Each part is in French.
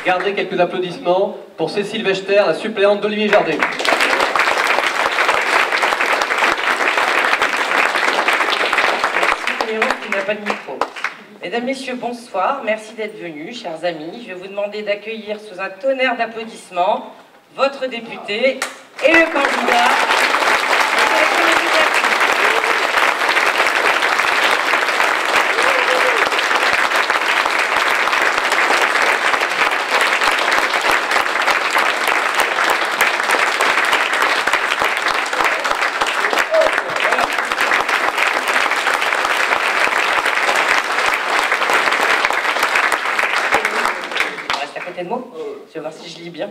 Gardez quelques applaudissements pour Cécile Vechter, la suppléante d'Olivier Jardet. Qui n'a pas de micro. Mesdames, Messieurs, bonsoir. Merci d'être venus, chers amis. Je vais vous demander d'accueillir sous un tonnerre d'applaudissements votre député et le candidat. De mots. Je vais voir si je lis bien.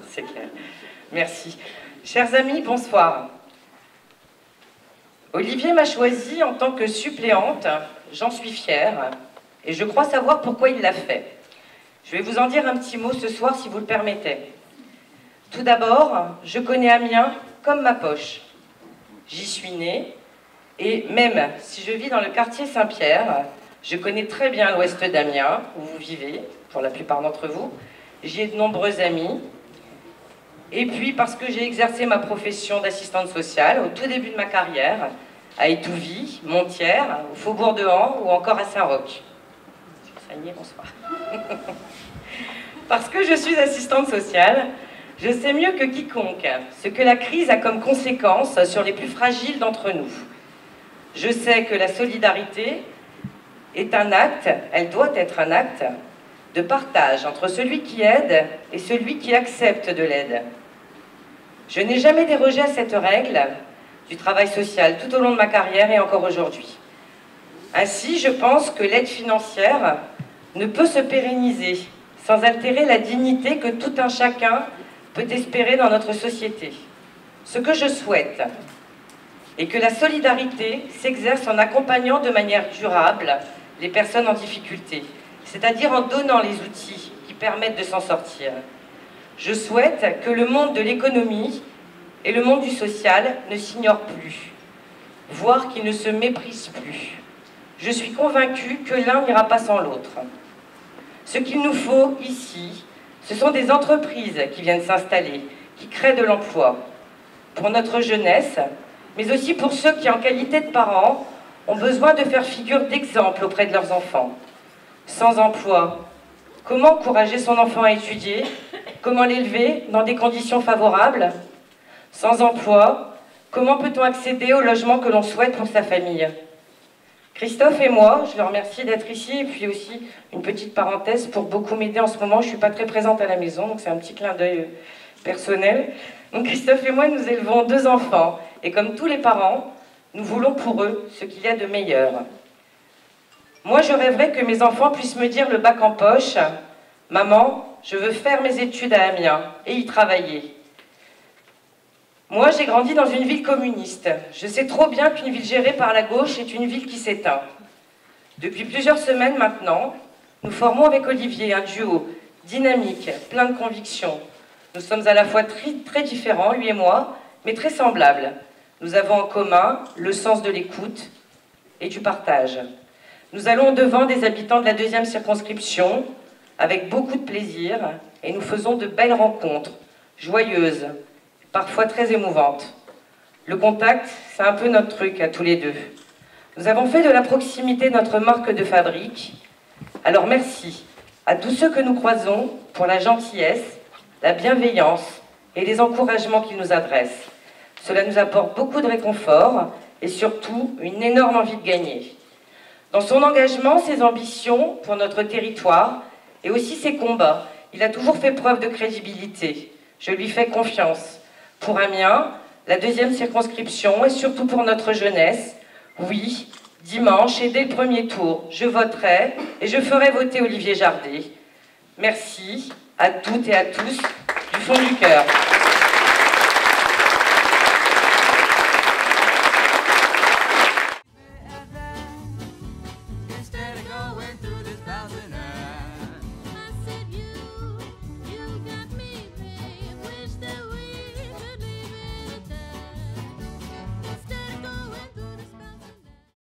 C'est clair. Merci. Chers amis, bonsoir. Olivier m'a choisie en tant que suppléante. J'en suis fière. Et je crois savoir pourquoi il l'a fait. Je vais vous en dire un petit mot ce soir, si vous le permettez. Tout d'abord, je connais Amiens comme ma poche. J'y suis née. Et même si je vis dans le quartier Saint-Pierre, je connais très bien l'ouest d'Amiens, où vous vivez, pour la plupart d'entre vous. J'y ai de nombreux amis. Et puis, parce que j'ai exercé ma profession d'assistante sociale au tout début de ma carrière, à Étouville, Montière, au Faubourg de Han ou encore à Saint-Roch. Bonsoir. Parce que je suis assistante sociale, je sais mieux que quiconque ce que la crise a comme conséquence sur les plus fragiles d'entre nous. Je sais que la solidarité est un acte, elle doit être un acte de partage entre celui qui aide et celui qui accepte de l'aide. Je n'ai jamais dérogé à cette règle du travail social tout au long de ma carrière et encore aujourd'hui. Ainsi, je pense que l'aide financière ne peut se pérenniser sans altérer la dignité que tout un chacun peut espérer dans notre société. Ce que je souhaite est que la solidarité s'exerce en accompagnant de manière durable les personnes en difficulté, c'est-à-dire en donnant les outils qui permettent de s'en sortir. Je souhaite que le monde de l'économie et le monde du social ne s'ignorent plus, voire qu'ils ne se méprisent plus. Je suis convaincue que l'un n'ira pas sans l'autre. Ce qu'il nous faut ici, ce sont des entreprises qui viennent s'installer, qui créent de l'emploi, pour notre jeunesse, mais aussi pour ceux qui, en qualité de parents, ont besoin de faire figure d'exemple auprès de leurs enfants. Sans emploi, comment encourager son enfant à étudier? Comment l'élever dans des conditions favorables? Sans emploi, comment peut-on accéder au logement que l'on souhaite pour sa famille? Christophe et moi, je le remercie d'être ici, et puis aussi une petite parenthèse pour beaucoup m'aider en ce moment. Je ne suis pas très présente à la maison, donc c'est un petit clin d'œil personnel. Donc Christophe et moi, nous élevons 2 enfants, et comme tous les parents, nous voulons pour eux ce qu'il y a de meilleur. Moi, je rêverais que mes enfants puissent me dire le bac en poche, « Maman, je veux faire mes études à Amiens et y travailler. » Moi, j'ai grandi dans une ville communiste. Je sais trop bien qu'une ville gérée par la gauche est une ville qui s'éteint. Depuis plusieurs semaines maintenant, nous formons avec Olivier un duo dynamique, plein de convictions. Nous sommes à la fois très différents, lui et moi, mais très semblables. Nous avons en commun le sens de l'écoute et du partage. Nous allons au-devant des habitants de la 2e circonscription avec beaucoup de plaisir et nous faisons de belles rencontres, joyeuses, parfois très émouvantes. Le contact, c'est un peu notre truc à tous les deux. Nous avons fait de la proximité notre marque de fabrique. Alors merci à tous ceux que nous croisons pour la gentillesse, la bienveillance et les encouragements qu'ils nous adressent. Cela nous apporte beaucoup de réconfort et surtout une énorme envie de gagner. Dans son engagement, ses ambitions pour notre territoire et aussi ses combats, il a toujours fait preuve de crédibilité. Je lui fais confiance. Pour Amiens, la 2e circonscription et surtout pour notre jeunesse, oui, dimanche et dès le premier tour, je voterai et je ferai voter Olivier Jardet. Merci à toutes et à tous du fond du cœur.